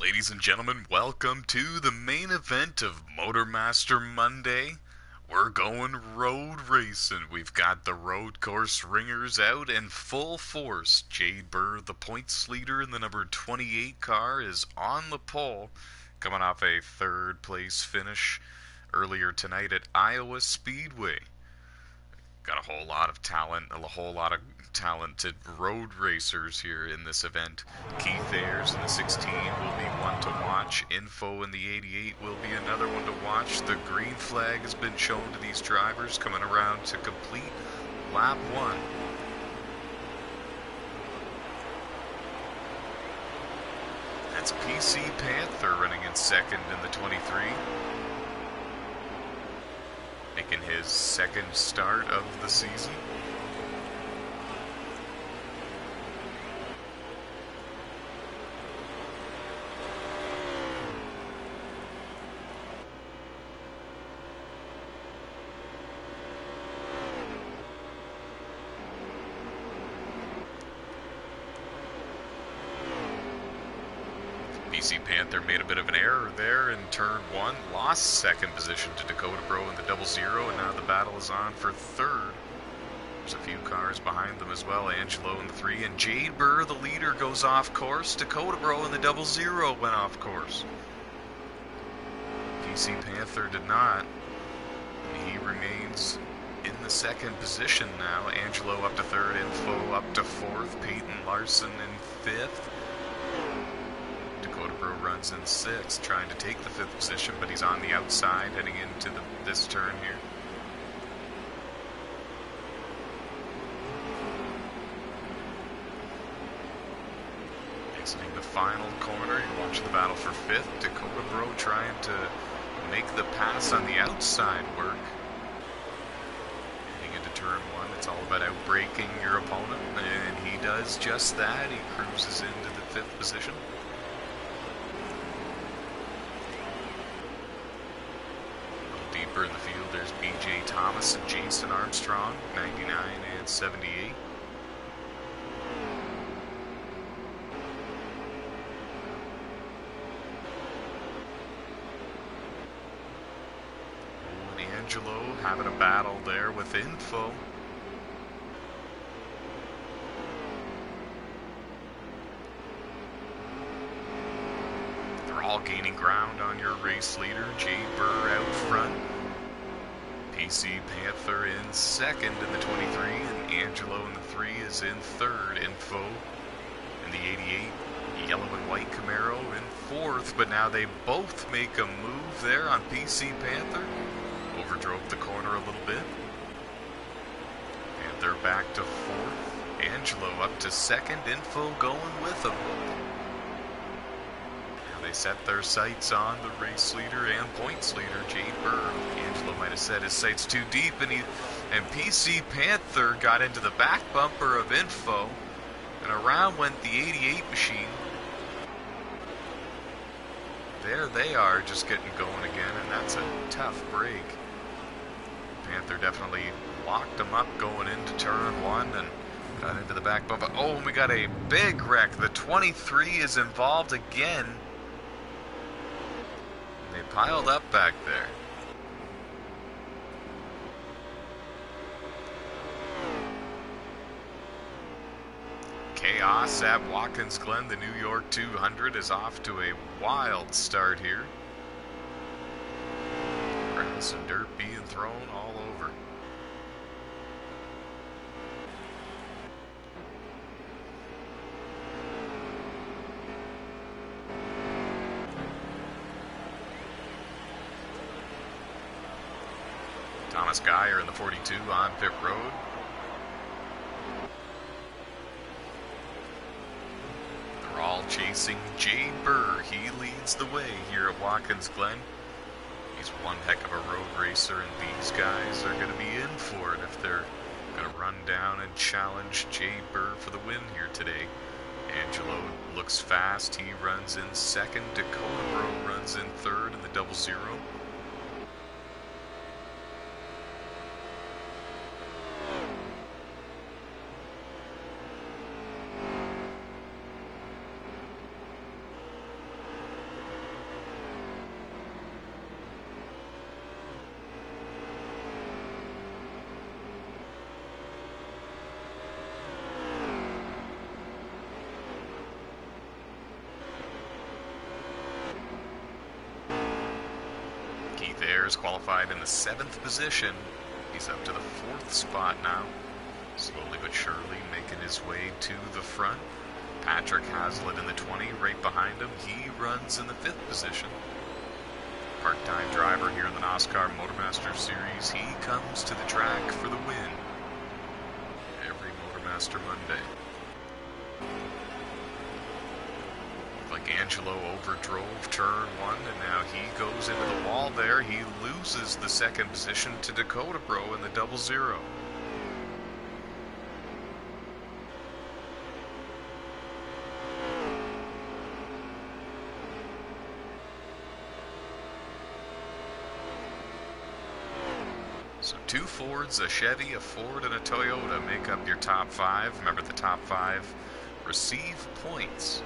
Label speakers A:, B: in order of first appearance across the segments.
A: Ladies and gentlemen, welcome to the main event of Motormaster Monday. We're going road racing. We've got the road course ringers out in full force. Jade Burr, the points leader in the number 28 car, is on the pole, coming off a third place finish earlier tonight at Iowa Speedway. Got a whole lot of talent, a whole lot of talented road racers here in this event. Keith Ayers in the 16 will be one to watch. Info in the 88 will be another one to watch. The green flag has been shown to these drivers coming around to complete lap 1. That's PC Panther running in second in the 23. Making his second start of the season. PC Panther made a bit of an error there in turn 1, lost second position to Dakota Bro in the 00, and now the battle is on for third. There's a few cars behind them as well. Angelo in the 3, and Jade Burr, the leader, goes off course. Dakota Bro in the 00 went off course. PC Panther did not. He remains in the second position now. Angelo up to third, Info up to fourth, Peyton Larson in fifth. Dakota Bro runs in sixth, trying to take the fifth position, but he's on the outside heading into this turn here. Exiting the final corner, you watch the battle for fifth. Dakota Bro trying to make the pass on the outside work. Heading into turn 1, it's all about outbraking your opponent, and he does just that. He cruises into the fifth position. Deeper in the field, there's BJ Thomas and Jason Armstrong, 99 and 78. Oh, and Angelo having a battle there with Info. They're all gaining ground on your race leader. Jade Burr out front. PC Panther in second in the 23, and Angelo in the 3 is in third. Info in the 88, yellow and white Camaro in fourth, but now they both make a move there on PC Panther. Overdrove the corner a little bit. Panther back to fourth. Angelo up to second. Info going with him. They set their sights on the race leader and points leader, Jade Burr. Angelo might have set his sights too deep, and PC Panther got into the back bumper of Info, and around went the 88 machine. There they are, just getting going again, and that's a tough break. Panther definitely locked him up going into turn 1 and got into the back bumper. Oh, we got a big wreck. The 23 is involved again. They piled up back there. Chaos at Watkins Glen. The New York 200 is off to a wild start here. Grass and dirt being thrown all over. Thomas Geyer in the 42 on pit road. They're all chasing Jade Burr. He leads the way here at Watkins Glen. He's one heck of a road racer, and these guys are going to be in for it if they're going to run down and challenge Jade Burr for the win here today. Angelo looks fast. He runs in second. Dakota Bro runs in third in the 00. Bears qualified in the 7th position. He's up to the 4th spot now. Slowly but surely making his way to the front. Patrick Hazlitt in the 20, right behind him. He runs in the 5th position. Part-time driver here in the NOSSCAR Motormaster Series. He comes to the track for the win every Motormaster Monday. Like Angelo overdrove turn 1, and now he goes into the wall there. He loses the 2nd position to Dakota Bro in the 00. So 2 Fords, a Chevy, a Ford, and a Toyota make up your top 5. Remember, the top 5 receive points.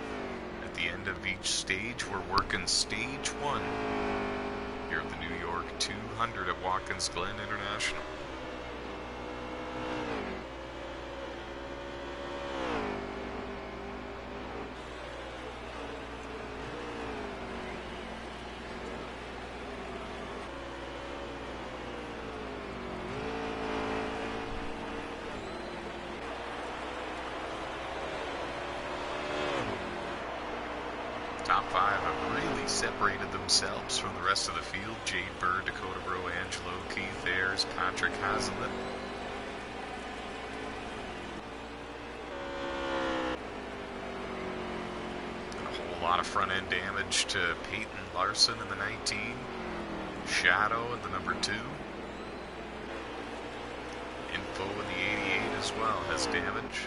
A: At the end of each stage, we're working stage 1 here at the New York 200 at Watkins Glen International. Top 5 have really separated themselves from the rest of the field. Jade Bird, Dakota Bro, Angelo, Keith Ayers, Patrick Hazlitt. And a whole lot of front end damage to Peyton Larson in the 19. Shadow in the number 2. Info in the 88 as well has damage.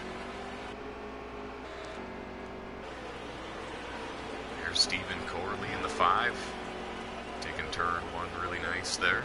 A: Stephen Corley in the 5, taking turn 1 really nice there.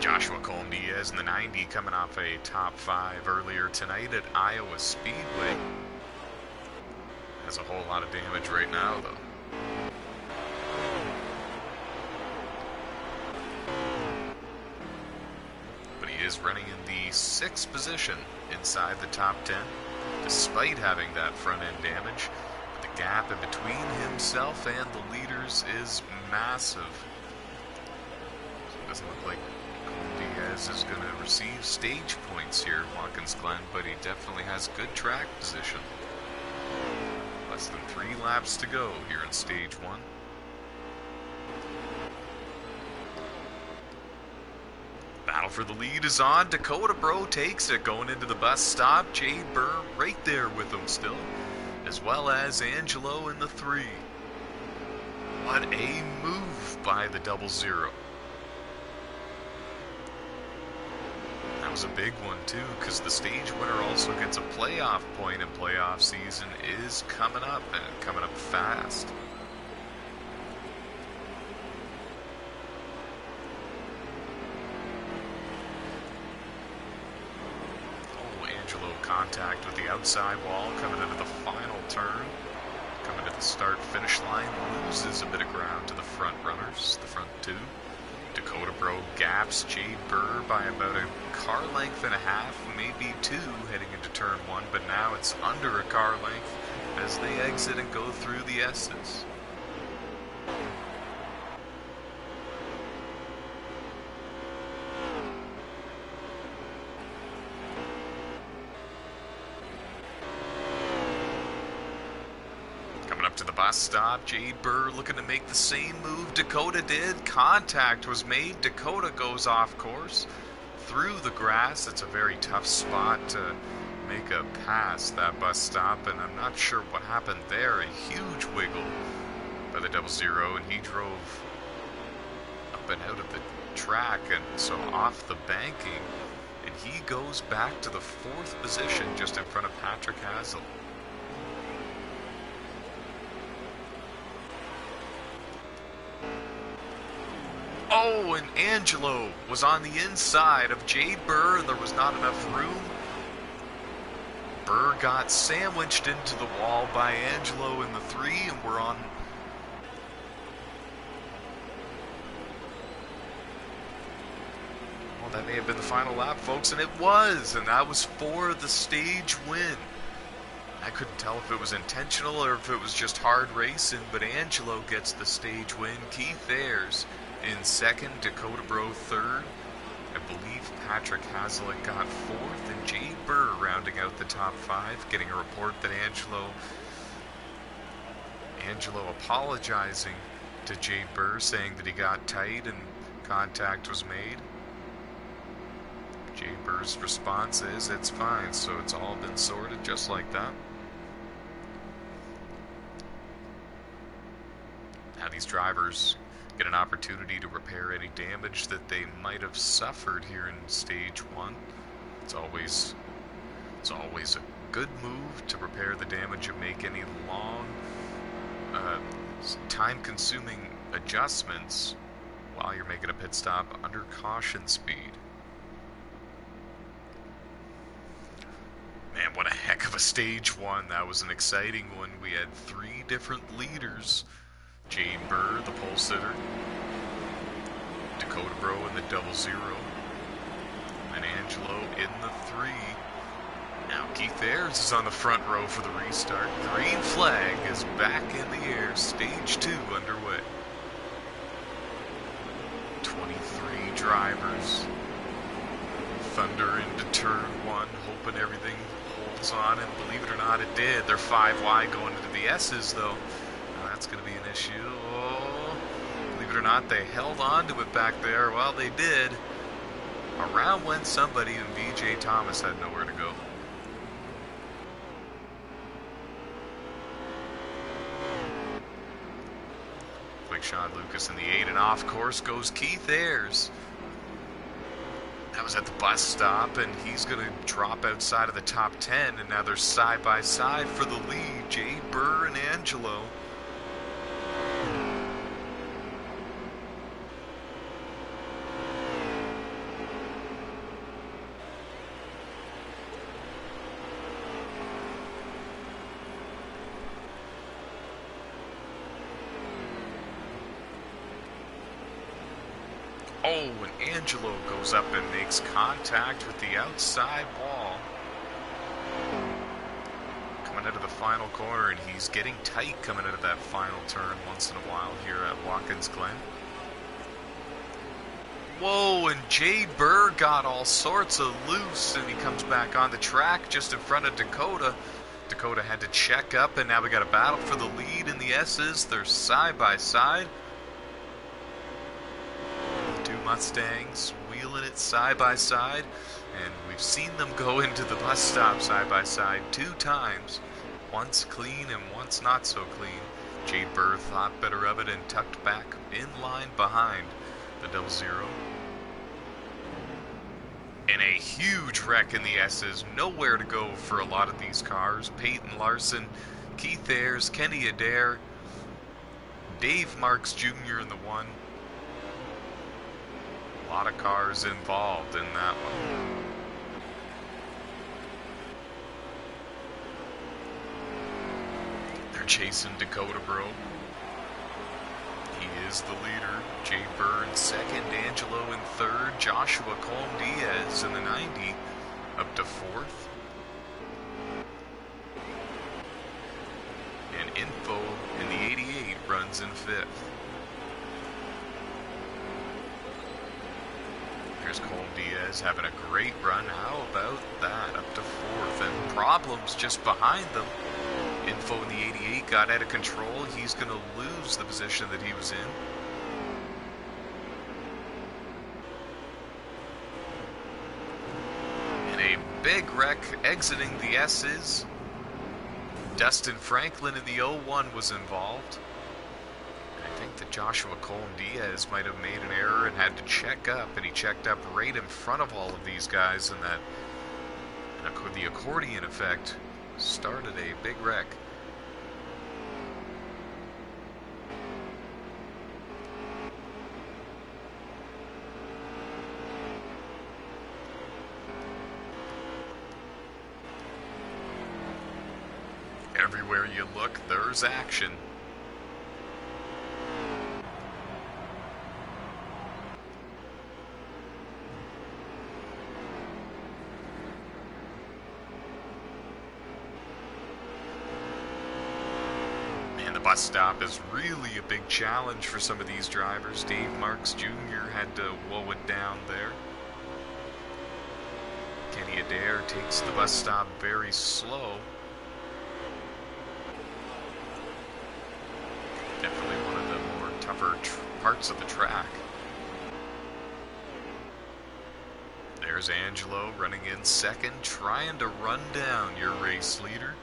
A: Joshua Colm-Diaz in the 90 coming off a top 5 earlier tonight at Iowa Speedway. Has a whole lot of damage right now, though. But he is running in the 6th position inside the top 10, despite having that front end damage. But the gap in between himself and the leaders is massive. So it doesn't look like Diaz is going to receive stage points here at Watkins Glen, but he definitely has good track position. Less than 3 laps to go here in stage 1. Battle for the lead is on. Dakota Bro takes it going into the bus stop. Jade Burr right there with him still, as well as Angelo in the 3. What a move by the 00. That was a big one too, because the stage winner also gets a playoff point, and playoff season is coming up, and coming up fast. Oh, Angelo contact with the outside wall coming into the final turn. Coming to the start-finish line, loses a bit of ground to the front runners, the front 2. Dakota Bro gaps Jade Burr by about a car length and a half, maybe 2 heading into turn 1, but now it's under a car length as they exit and go through the S's. To the bus stop, Jade Burr looking to make the same move Dakota did. Contact was made. Dakota goes off course through the grass. It's a very tough spot to make a pass, that bus stop, and I'm not sure what happened there. A huge wiggle by the 00, and he drove up and out of the track, and so off the banking, and he goes back to the 4th position just in front of Patrick Hazlitt. Oh, and Angelo was on the inside of Jade Burr, and there was not enough room. Burr got sandwiched into the wall by Angelo in the 3, and we're on. Well, that may have been the final lap, folks, and it was, and that was for the stage win. I couldn't tell if it was intentional or if it was just hard racing, but Angelo gets the stage win. Keith Ayres in second, Dakota Bro third. I believe Patrick Hazlitt got fourth, and Jay Burr rounding out the top 5, getting a report that Angelo apologizing to Jay Burr, saying that he got tight and contact was made. Jay Burr's response is, it's fine, so it's all been sorted just like that. Now these drivers get an opportunity to repair any damage that they might have suffered here in stage 1. It's always a good move to repair the damage and make any long, time-consuming adjustments while you're making a pit stop under caution speed. Man, what a heck of a stage 1. That was an exciting one. We had 3 different leaders. Jay Burr, the pole sitter, Dakota Bro in the 00, and Angelo in the 3. Now Keith Ayres is on the front row for the restart. Green flag is back in the air. Stage 2 underway. 23 drivers. Thunder into turn 1, hoping everything holds on, and believe it or not, it did. They're 5 wide going into the S's, though. That's going to be an issue. Oh, believe it or not, they held on to it back there. Well, they did. Around went somebody, and VJ Thomas had nowhere to go. Quick Sean Lucas in the 8, and off course goes Keith Ayres. That was at the bus stop, and he's going to drop outside of the top 10, and now they're side by side for the lead. Jay Burr and Angelo. Oh, and Angelo goes up and makes contact with the outside wall. Coming out of the final corner, and he's getting tight coming out of that final turn once in a while here at Watkins Glen. Whoa, and Jay Burr got all sorts of loose, and he comes back on the track just in front of Dakota. Dakota had to check up, and now we got a battle for the lead in the S's. They're side by side. Mustangs wheeling it side by side, and we've seen them go into the bus stop side by side 2 times, once clean and once not so clean. Jay Burr thought better of it and tucked back in line behind the 00. And a huge wreck in the S's, nowhere to go for a lot of these cars. Peyton Larson, Keith Ayres, Kenny Adair, Dave Marks Jr. in the 1. A lot of cars involved in that one. They're chasing Dakota Bro. He is the leader. Jay Burr in second, Angelo in third, Joshua Colm Diaz in the 90 up to 4th. And Info in the 88 runs in 5th. Here's Colm Diaz having a great run. How about that? Up to 4th. And problems just behind them. Info in the 88 got out of control. He's going to lose the position that he was in. And a big wreck exiting the S's. Dustin Franklin in the 01 was involved. I think that Joshua Colm Diaz might have made an error and had to check up, and he checked up right in front of all of these guys, and that the accordion effect started a big wreck. everywhere you look, there's action. The bus stop is really a big challenge for some of these drivers. Dave Marks Jr. had to woe it down there. Kenny Adair takes the bus stop very slow. Definitely one of the more tougher parts of the track. There's Angelo running in second, trying to run down your race leader.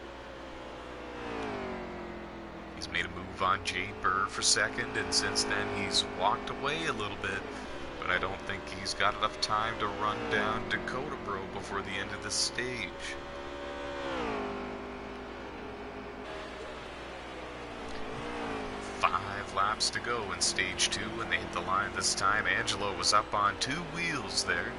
A: He's made a move on Jay Burr for second, and since then he's walked away a little bit, but I don't think he's got enough time to run down Dakota Bro before the end of the stage. Five laps to go in stage 2, and they hit the line this time. Angelo was up on 2 wheels there.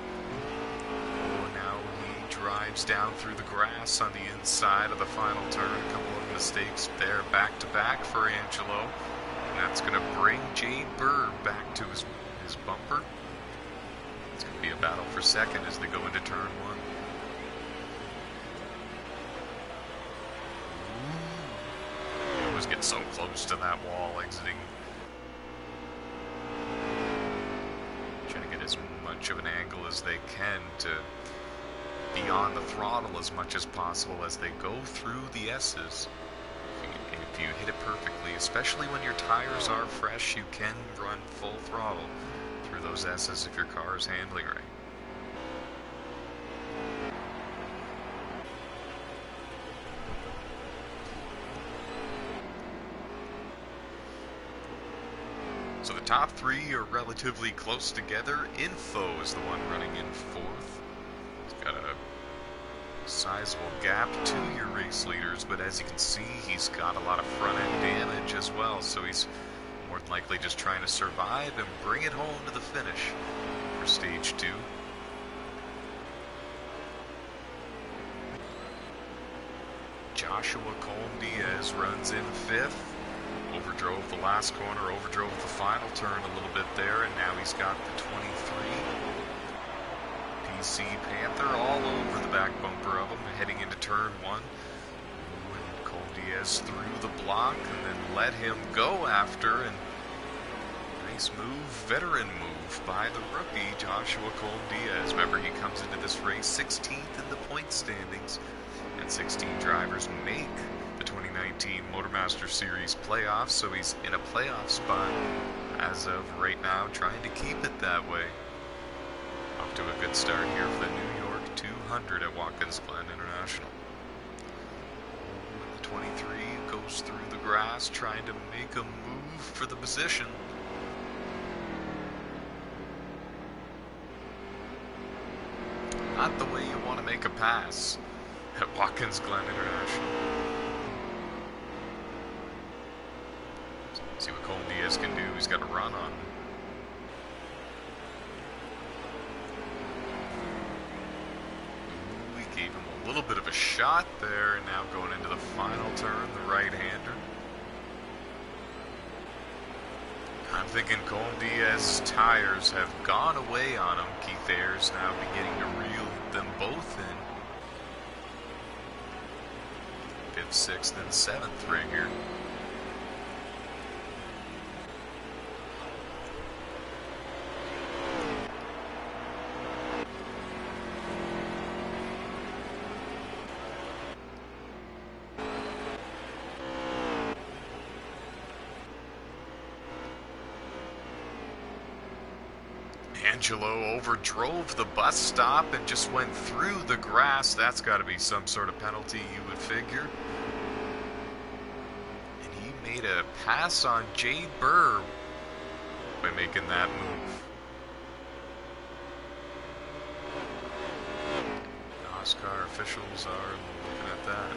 A: Oh, now he drives down through the grass on the inside of the final turn. A couple of mistakes there back to back for Angelo, and that's going to bring Jay Burr back to his bumper. It's going to be a battle for second as they go into turn 1. They always get so close to that wall exiting. Trying to get as much of an angle as they can to be on the throttle as much as possible as they go through the S's. If you hit it perfectly, especially when your tires are fresh, you can run full throttle through those S's if your car is handling right. So the top 3 are relatively close together. Info is the one running in 4th. He's got a sizable gap to your race leaders, but as you can see, he's got a lot of front end damage as well, so he's more than likely just trying to survive and bring it home to the finish for stage 2. Joshua Colm-Diaz runs in 5th. Overdrove the last corner, overdrove the final turn a little bit there, and now he's got the 23. PC Panther all over the back bumper of him, heading into turn 1. And Colm-Diaz through the block and then let him go after, and nice move, veteran move by the rookie Joshua Colm-Diaz. Remember, he comes into this race 16th in the point standings, and 16 drivers make the 2019 Motormaster Series playoffs, so he's in a playoff spot as of right now, trying to keep it that way. Off to a good start here for the New York 200 at Watkins Glen International. The 23 goes through the grass, trying to make a move for the position. Not the way you want to make a pass at Watkins Glen International. See what Colm-Diaz can do. He's got a run on him. We gave him a little bit of a shot there, and now going into the final turn, the right-hander. I'm thinking Colm-Diaz's tires have gone away on him. Keith Ayers now beginning to reel them both in. 5th, 6th, and 7th right here. Angelo overdrove the bus stop and just went through the grass. That's got to be some sort of penalty, you would figure. And he made a pass on Jay Burr by making that move. NOSSCAR officials are looking at that.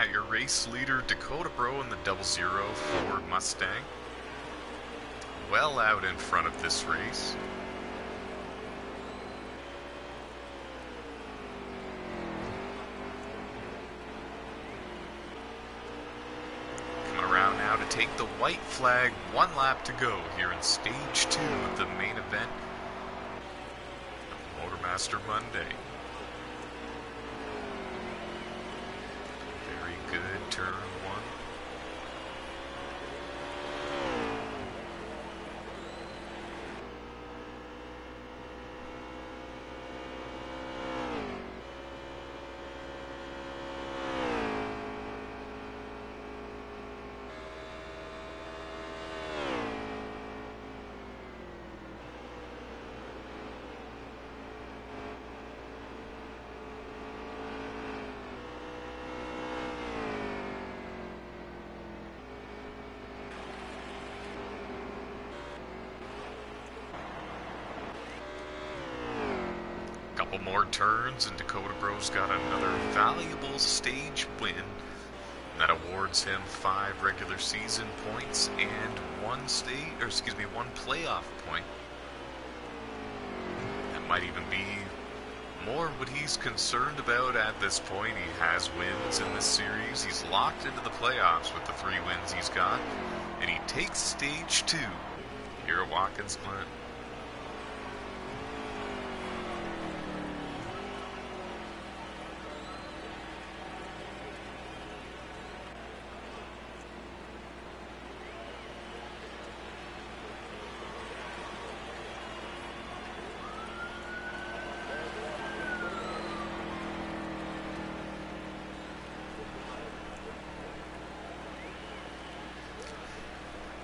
A: got your race leader Dakota Bro in the 00 Ford Mustang. Well out in front of this race. Coming around now to take the white flag. 1 lap to go here in stage 2 of the main event of Motormaster Monday. Very good turn 1. Couple more turns and Dakota Bro's got another valuable stage win. That awards him 5 regular season points and 1 playoff point. That might even be more what he's concerned about at this point. He has wins in this series. He's locked into the playoffs with the 3 wins he's got. And he takes stage 2 here at Watkins Glen.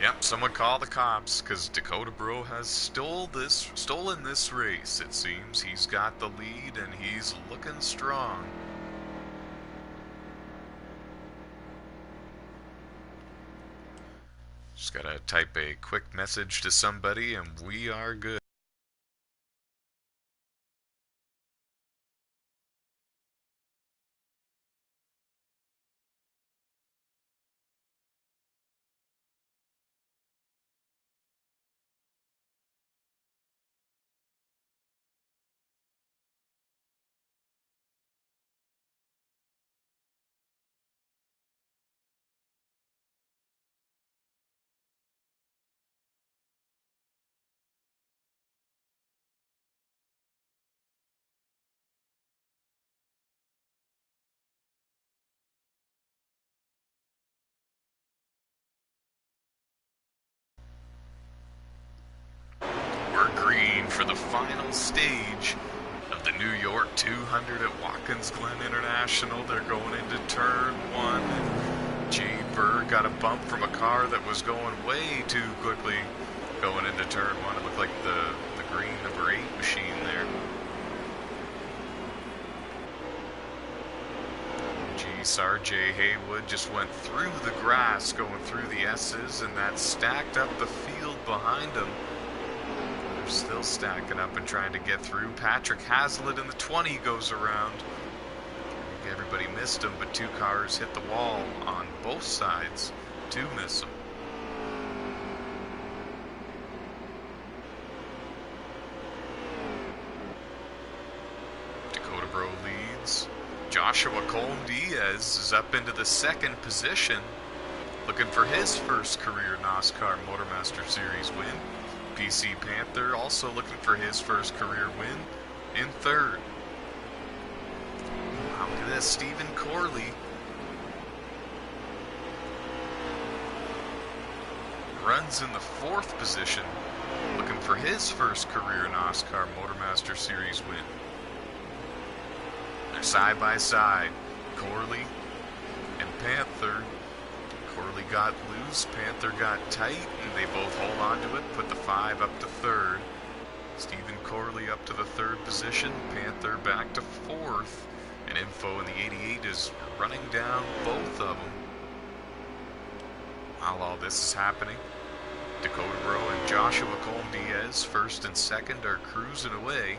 A: Yep, someone call the cops, because Dakota Bro has stolen this race. It seems he's got the lead and he's looking strong. Just gotta type a quick message to somebody and we are good. Green for the final stage of the New York 200 at Watkins Glen International. They're going into turn 1. And Jade Berg got a bump from a car that was going way too quickly going into turn 1. It looked like the green number 8 machine there. RJ Haywood just went through the grass going through the S's, and that stacked up the field behind him. Still stacking up and trying to get through. Patrick Hazlitt in the 20 goes around. I think everybody missed him, but 2 cars hit the wall on both sides to miss him. Dakota Bro leads. Joshua Colm-Diaz is up into the 2nd position, looking for his first career NOSSCAR Motormaster Series win. PC Panther also looking for his first career win in 3rd. Wow, look at this. Stephen Corley runs in the 4th position, looking for his first career NOSSCAR Motormaster Series win. They're side by side, Corley and Panther. Corley got loose, Panther got tight, and they both hold on to it, put the 5 up to 3rd. Stephen Corley up to the 3rd position, Panther back to 4th, and Info in the 88 is running down both of them. While all this is happening, Dakota Bro and Joshua Colm-Diaz, 1st and 2nd, are cruising away.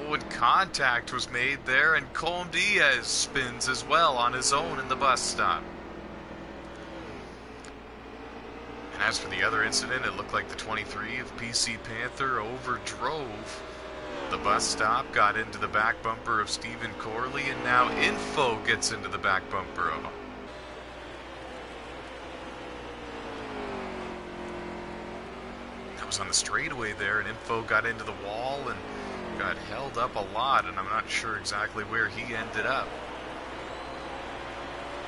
A: Oh, and contact was made there, and Colm Diaz spins as well on his own in the bus stop. And as for the other incident, it looked like the 23 of PC Panther overdrove the bus stop, got into the back bumper of Stephen Corley, and now Info gets into the back bumper of him. That was on the straightaway there, and Info got into the wall and got held up a lot, and I'm not sure exactly where he ended up.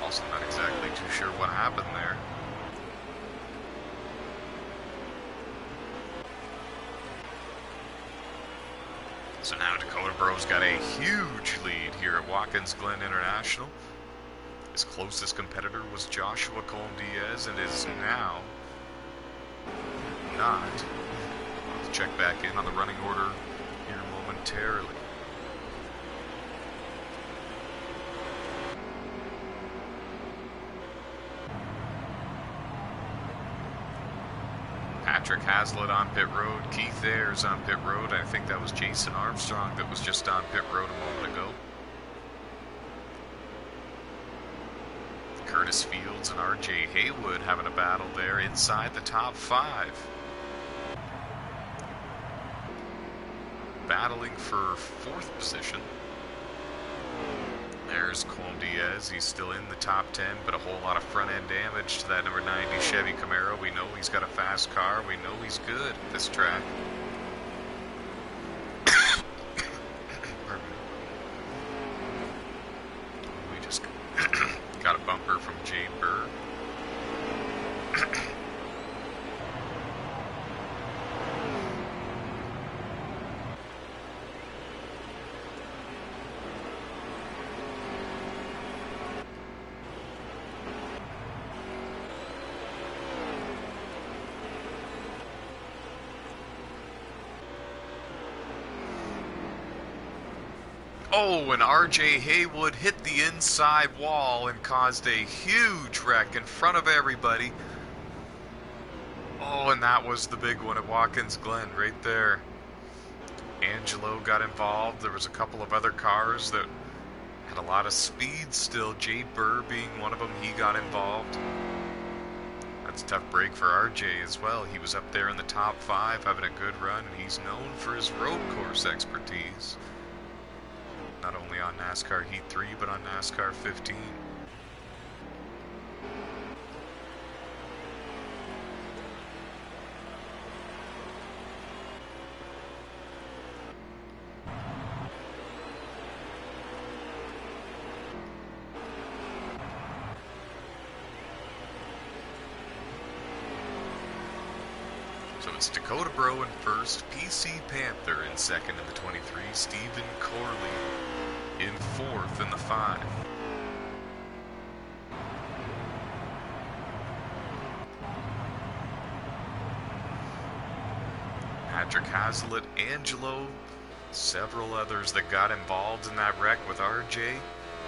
A: Also not exactly too sure what happened there. So now Dakota Bro's got a huge lead here at Watkins Glen International. His closest competitor was Joshua Colm Diaz, and is now not. I'll check back in on the running order here momentarily. Patrick Hazlitt on pit road, Keith Ayers on pit road. I think that was Jason Armstrong that was just on pit road a moment ago. Curtis Fields and RJ Haywood having a battle there inside the top 5. Battling for 4th position. There's Colm Diaz. He's still in the top 10, but a whole lot of front-end damage to that number 90 Chevy Camaro. We know he's got a fast car. We know he's good at this track. Pardon me. We just got a bumper from Jay Burr. Oh, and RJ Haywood hit the inside wall and caused a huge wreck in front of everybody. Oh, and that was the big one at Watkins Glen right there. Angelo got involved. There was a couple of other cars that had a lot of speed still. Jay Burr being one of them, he got involved. That's a tough break for RJ as well. He was up there in the top 5 having a good run, and he's known for his road course expertise. Not only on NASCAR Heat 3, but on NASCAR 15. So it's Dakota Bro in first, PC Panther in second in the 23, Stephen Corley in 4th in the 5. Patrick Hazlitt, Angelo, several others that got involved in that wreck with RJ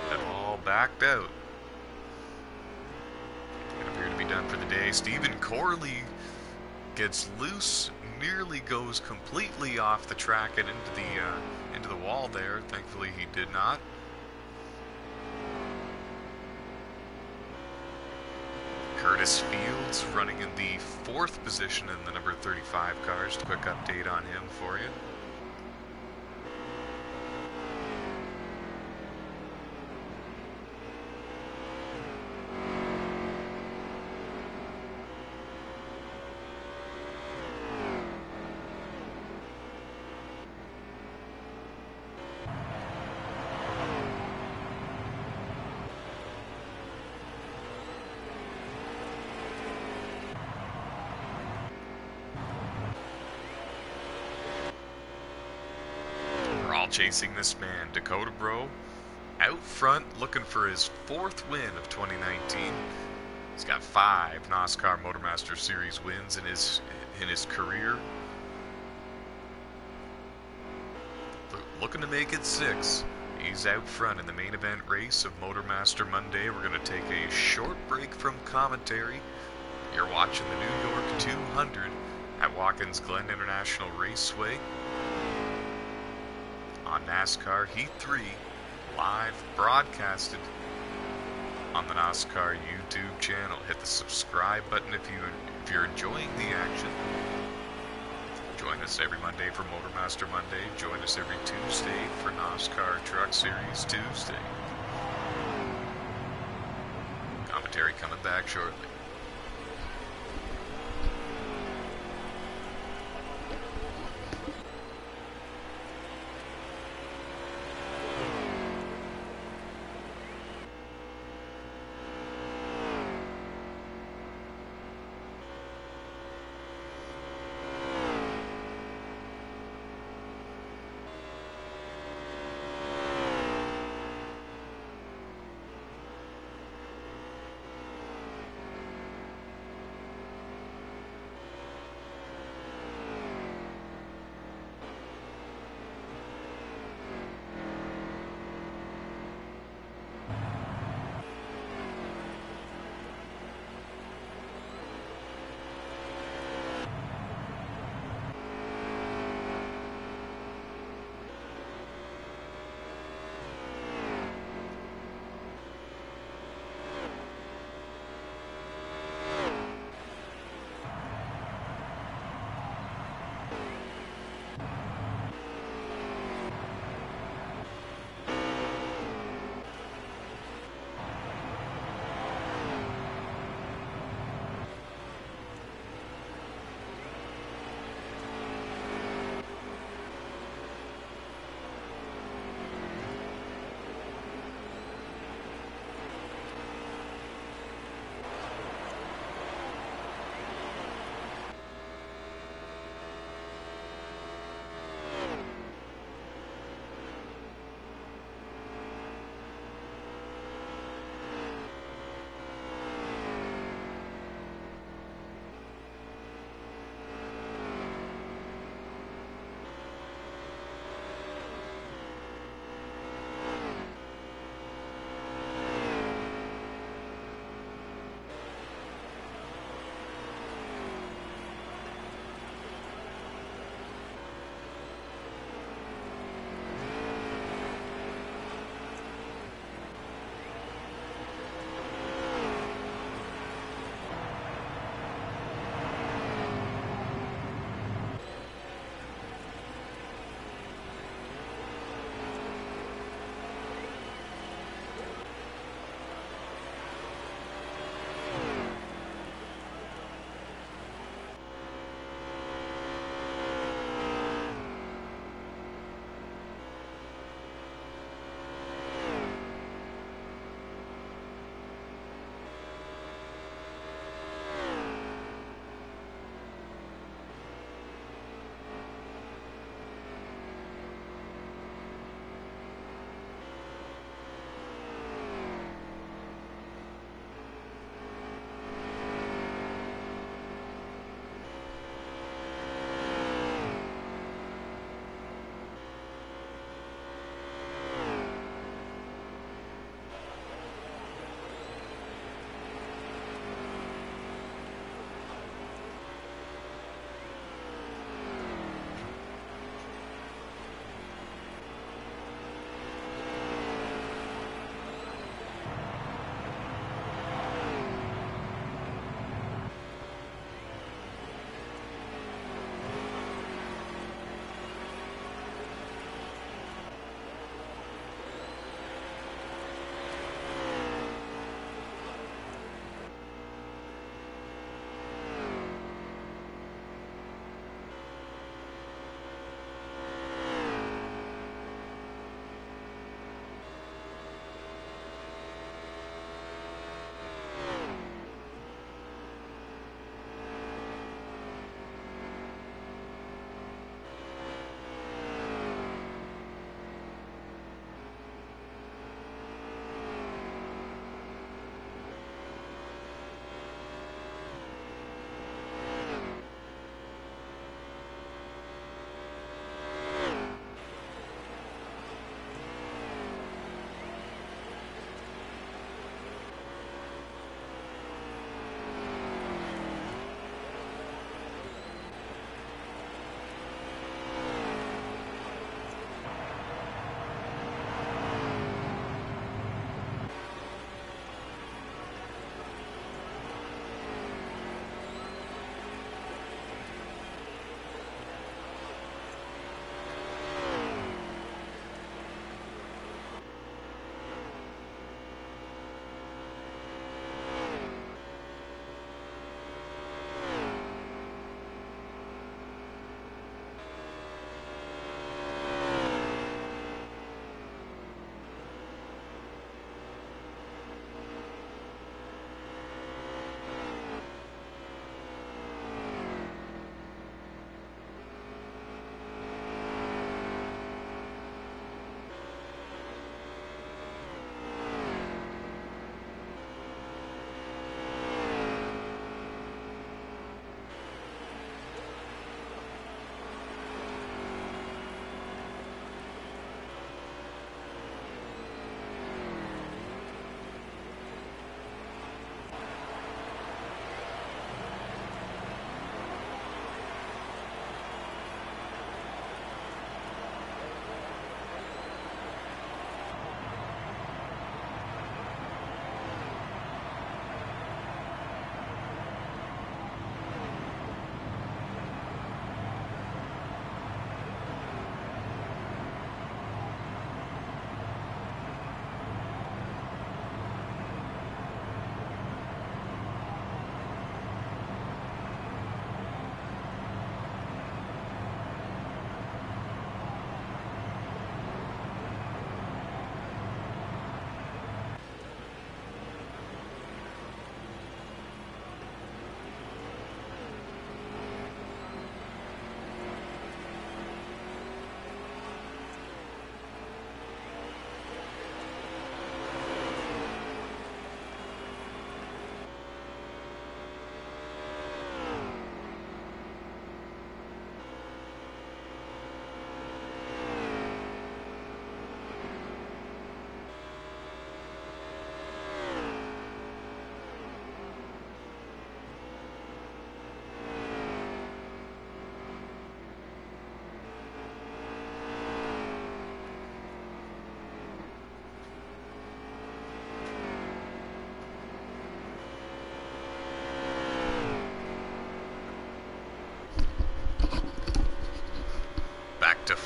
A: have all backed out. It appeared to be done for the day. Stephen Corley gets loose, nearly goes completely off the track and into the wall there. Thankfully he did not. Curtis Fields running in the 4th position in the number 35 cars. Quick update on him for you. Chasing this man, Dakota Bro, out front looking for his 4th win of 2019. He's got 5 NOSSCAR Motormaster Series wins in his career. Looking to make it 6. He's out front in the main event race of Motormaster Monday. We're going to take a short break from commentary. You're watching the New York 200 at Watkins Glen International Raceway on on NASCAR Heat 3, live broadcasted on the NOSSCAR YouTube channel. Hit the subscribe button if you're enjoying the action. Join us every Monday for Motormaster Monday. Join us every Tuesday for NOSSCAR Truck Series Tuesday. Commentary coming back shortly.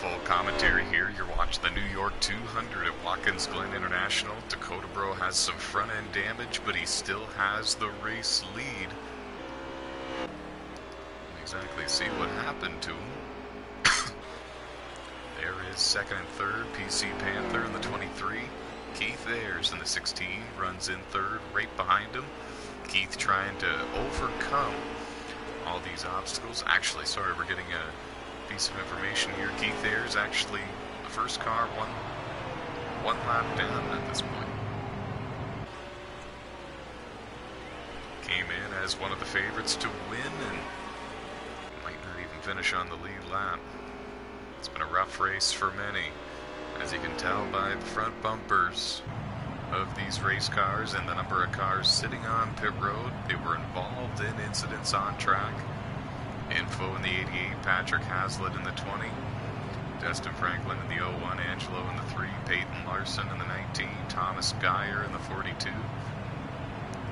A: full commentary here. You're watching the New York 200 at Watkins Glen International. Dakota Bro has some front end damage, but he still has the race lead. Exactly see what happened to him. There is second and third, PC Panther in the 23. Keith Ayers in the 16 runs in third, right behind him. Keith trying to overcome all these obstacles. Actually, sorry, we're getting a piece of information here. Keith Ayers actually, the first car, one lap down at this point. Came in as one of the favorites to win and might not even finish on the lead lap. It's been a rough race for many, as you can tell by the front bumpers of these race cars and the number of cars sitting on pit road. They were involved in incidents on track. Info in the 88, Patrick Hazlitt in the 20, Destin Franklin in the 01, Angelo in the 3, Peyton Larson in the 19, Thomas Geyer in the 42.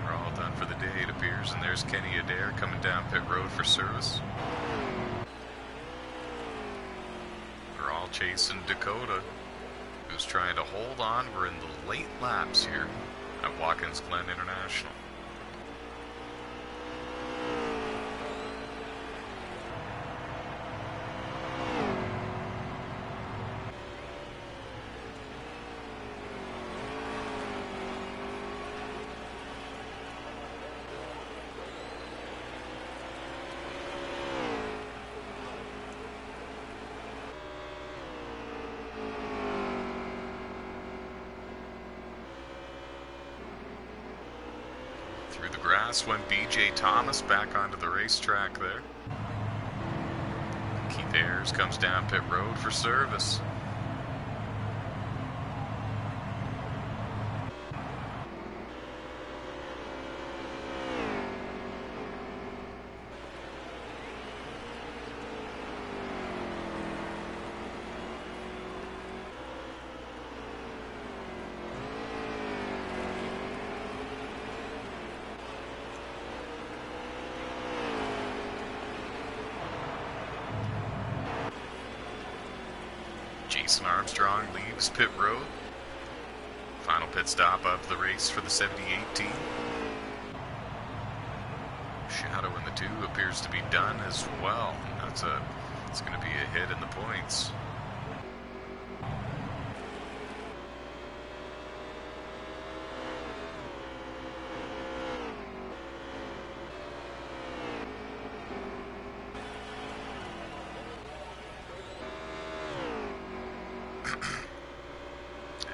A: We're all done for the day, it appears, and there's Kenny Adair coming down pit road for service. We're all chasing Dakota, who's trying to hold on. We're in the late laps here at Watkins Glen International. Through the grass went BJ Thomas back onto the racetrack there. Keith Ayers comes down pit road for service. Jason Armstrong leaves pit road. Final pit stop of the race for the 78 team. Shadow in the 2 appears to be done as well. It's going to be a hit in the points.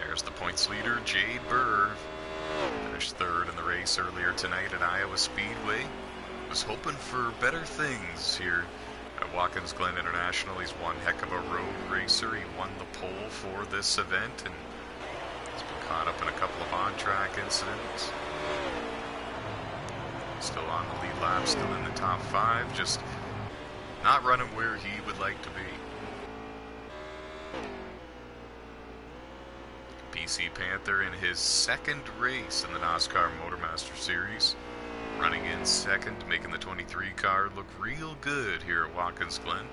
A: There's the points leader, Jade Burr. Finished third in the race earlier tonight at Iowa Speedway. Was hoping for better things here at Watkins Glen International. He's one heck of a road racer. He won the pole for this event and has been caught up in a couple of on-track incidents. Still on the lead lap, still in the top 5, just not running where he would like to be. PC Panther in his second race in the NOSSCAR Motormaster Series, running in second, making the 23 car look real good here at Watkins Glen.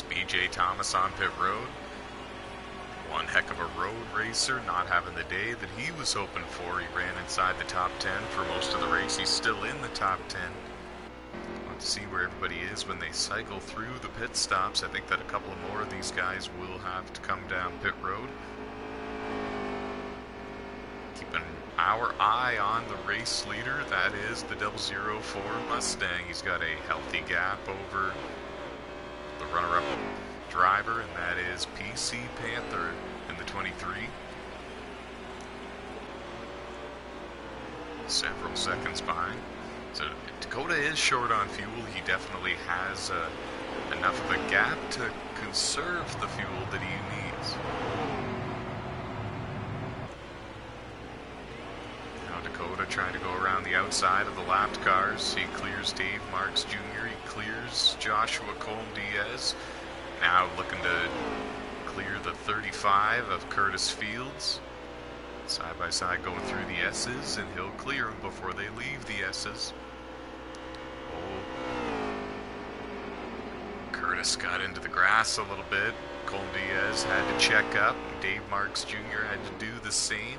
A: BJ Thomas on pit road. One heck of a road racer, not having the day that he was hoping for. He ran inside the top 10 for most of the race. He's still in the top 10. Let's see where everybody is when they cycle through the pit stops. I think that a couple more of these guys will have to come down pit road. Keeping our eye on the race leader. That is the 004 Mustang. He's got a healthy gap over the runner-up driver, and that is PC Panther in the 23. Several seconds behind. So Dakota is short on fuel. He definitely has enough of a gap to conserve the fuel that he needs. Now Dakota trying to go around the outside of the lapped cars. He clears Dave Marks Jr. He clears Joshua Colm-Diaz. Now looking to clear the 35 of Curtis Fields. Side by side going through the S's, and he'll clear them before they leave the S's. Curtis got into the grass a little bit. Colm-Diaz had to check up. Dave Marks Jr. had to do the same.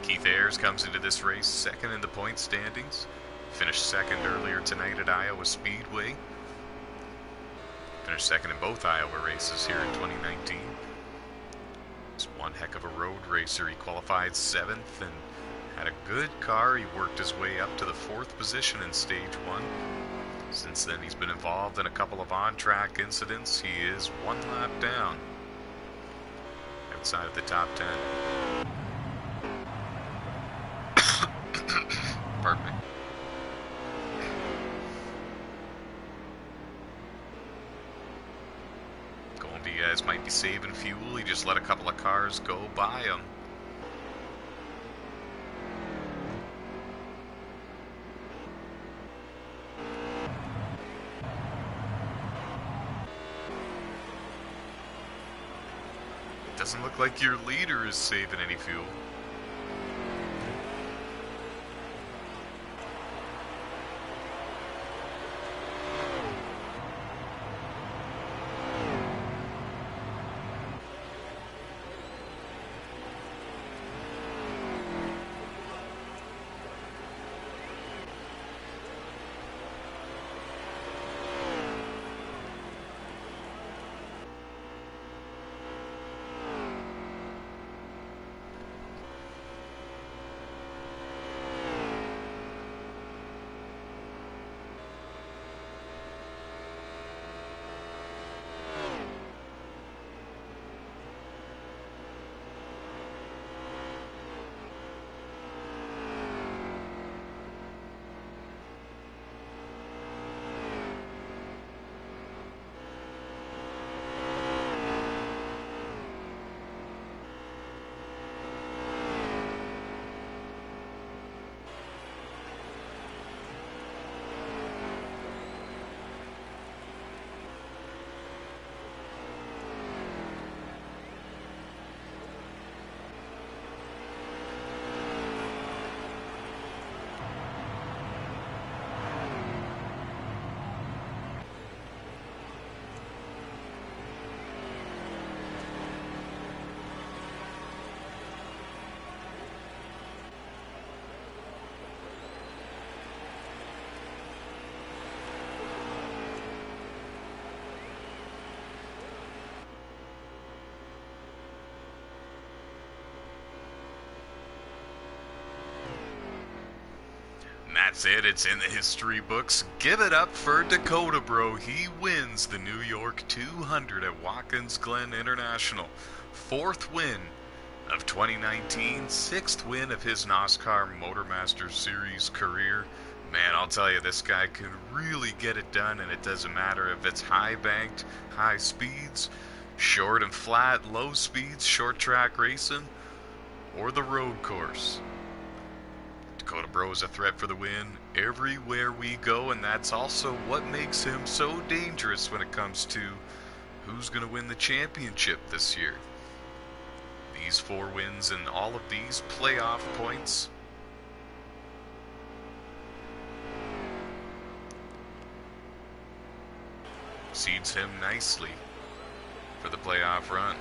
A: Keith Ayers comes into this race second in the point standings. Finished second earlier tonight at Iowa Speedway. Finished second in both Iowa races here in 2019. He's one heck of a road racer. He qualified 7th and had a good car. He worked his way up to the 4th position in stage 1. Since then he's been involved in a couple of on-track incidents. He is one lap down outside of the top 10. Pardon me. Colm-Diaz might be saving fuel. He just let a couple of cars go by him. Doesn't look like your leader is saving any fuel. That's it, it's in the history books. Give it up for Dakota Bro. He wins the New York 200 at Watkins Glen International. 4th win of 2019, 6th win of his NOSSCAR Motormaster Series career. Man, I'll tell you, this guy can really get it done, and it doesn't matter if it's high banked, high speeds, short and flat, low speeds, short track racing, or the road course. Dakota Bro is a threat for the win everywhere we go, and that's also what makes him so dangerous when it comes to who's going to win the championship this year. These 4 wins and all of these playoff points seeds him nicely for the playoff run.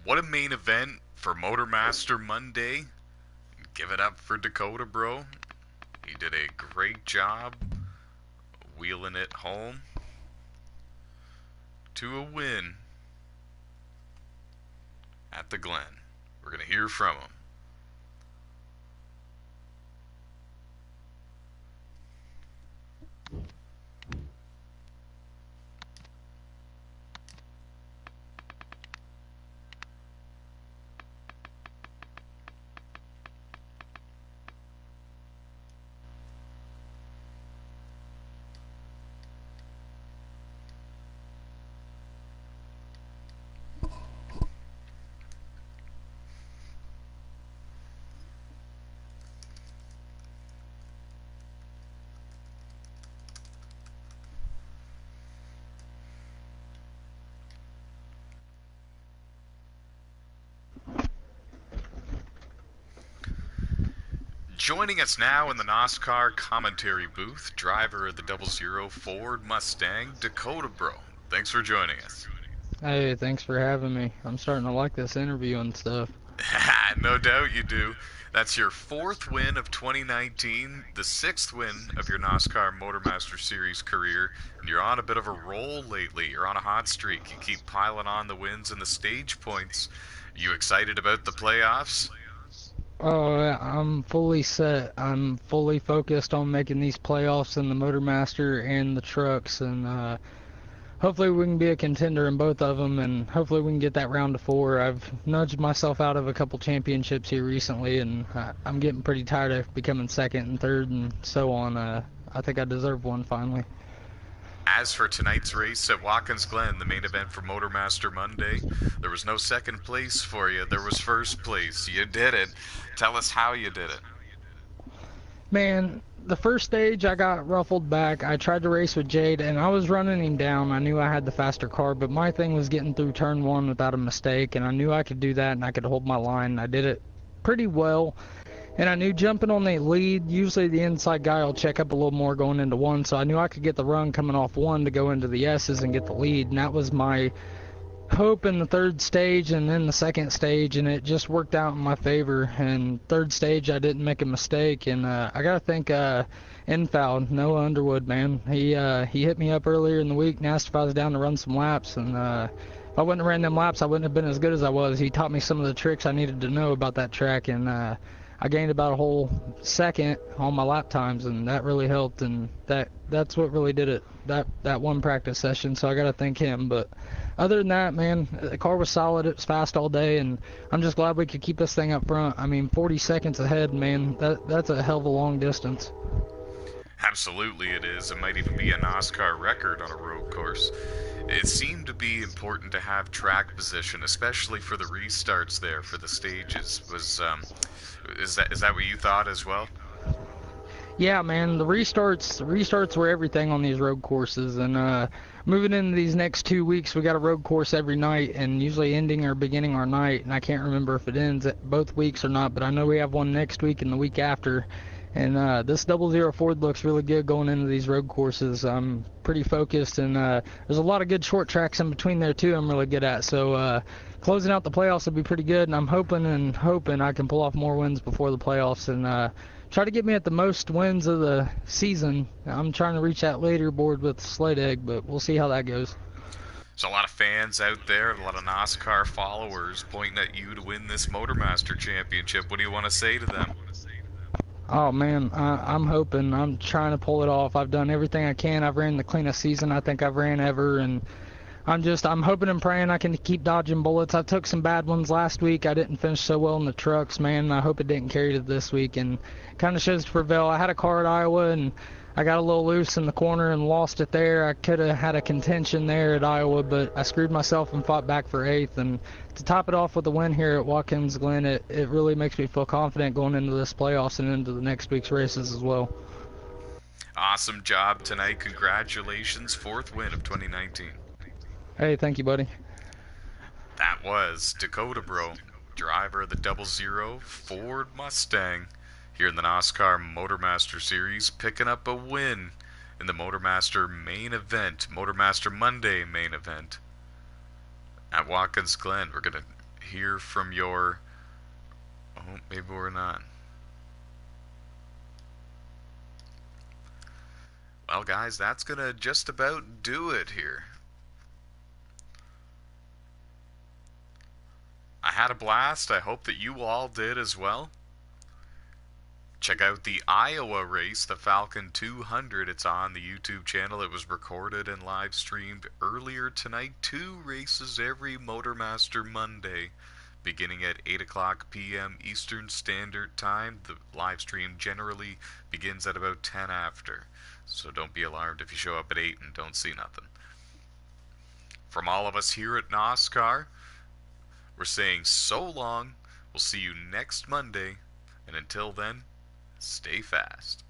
A: What a main event for Motormaster Monday. Give it up for Dakota, bro. He did a great job wheeling it home to a win at the Glen. We're going to hear from him. Joining us now in the NOSSCAR commentary booth, driver of the 00 Ford Mustang, Dakota, bro. Thanks for joining us.
B: Hey, thanks for having me. I'm starting to like this interview and stuff.
A: No doubt you do. That's your 4th win of 2019, the 6th win of your NOSSCAR Motormaster Series career, and you're on a bit of a roll lately. You're on a hot streak. You keep piling on the wins and the stage points. You excited about the playoffs?
B: Oh, yeah, I'm fully set. I'm fully focused on making these playoffs in the Motormaster and the trucks, and hopefully we can be a contender in both of them, and hopefully we can get that round to 4. I've nudged myself out of a couple championships here recently, and I'm getting pretty tired of becoming second and third and so on. I think I deserve one finally.
A: As for tonight's race at Watkins Glen, the main event for Motormaster Monday, there was no second place for you. There was first place. You did it. Tell us how you did it.
B: Man, the first stage I got ruffled back. I tried to race with Jade, and I was running him down. I knew I had the faster car, but my thing was getting through turn 1 without a mistake, and I knew I could do that, and I could hold my line. I did it pretty well. And I knew jumping on the lead, usually the inside guy will check up a little more going into 1, so I knew I could get the run coming off 1 to go into the S's and get the lead, and that was my hope in the third stage and then the second stage, and it just worked out in my favor. And third stage I didn't make a mistake, and I gotta thank Infoul, Noah Underwood, man. He hit me up earlier in the week and asked if I was down to run some laps, and if I wouldn't have ran them laps I wouldn't have been as good as I was. He taught me some of the tricks I needed to know about that track, and I gained about a whole second on my lap times, and that really helped, and that's what really did it, that one practice session, so I gotta thank him. But other than that, man, the car was solid. It was fast all day, and I'm just glad we could keep this thing up front. I mean, 40 seconds ahead, man, that's a hell of a long distance.
A: Absolutely it is. It might even be a NASCAR record on a road course. It seemed to be important to have track position, especially for the restarts there for the stages. Is that what you thought as well?
B: Yeah, man, the restarts were everything on these road courses, and moving into these next 2 weeks, we got a road course every night, and usually ending or beginning our night, and I can't remember if it ends at both weeks or not, but I know we have one next week and the week after, and this 00 Ford looks really good going into these road courses. I'm pretty focused, and there's a lot of good short tracks in between there too I'm really good at, so closing out the playoffs will be pretty good, and I'm hoping I can pull off more wins before the playoffs, and try to get me at the most wins of the season. I'm trying to reach that leaderboard with Sled Egg, but we'll see how that goes.
A: There's a lot of fans out there, a lot of NASCAR followers pointing at you to win this Motormaster Championship. What do you want to say to them?
B: Oh man, I'm hoping. I'm trying to pull it off. I've done everything I can. I've ran the cleanest season I think I've ran ever, and I'm hoping and praying I can keep dodging bullets. I took some bad ones last week. I didn't finish so well in the trucks, man. I hope it didn't carry to this week, and kind of shows to prevail. I had a car at Iowa, and I got a little loose in the corner and lost it there. I could have had a contention there at Iowa, but I screwed myself and fought back for 8th. And to top it off with a win here at Watkins Glen, it really makes me feel confident going into this playoffs and into the next week's races as well.
A: Awesome job tonight. Congratulations. 4th win of 2019.
B: Hey, thank you, buddy.
A: That was Dakota, bro, driver of the 00 Ford Mustang here in the NASCAR Motormaster Series, picking up a win in the Motormaster main event, Motormaster Monday main event at Watkins Glen. We're going to hear from your... Oh, maybe we're not. Well, guys, that's gonna just about do it here. I had a blast. I hope that you all did as well. Check out the Iowa race, the Falcon 200. It's on the YouTube channel. It was recorded and live streamed earlier tonight. 2 races every Motormaster Monday, beginning at 8 o'clock p.m. Eastern Standard Time. The live stream generally begins at about 10 after. So don't be alarmed if you show up at 8 and don't see nothing. From all of us here at NOSSCAR, we're saying so long. We'll see you next Monday. And until then, stay fast.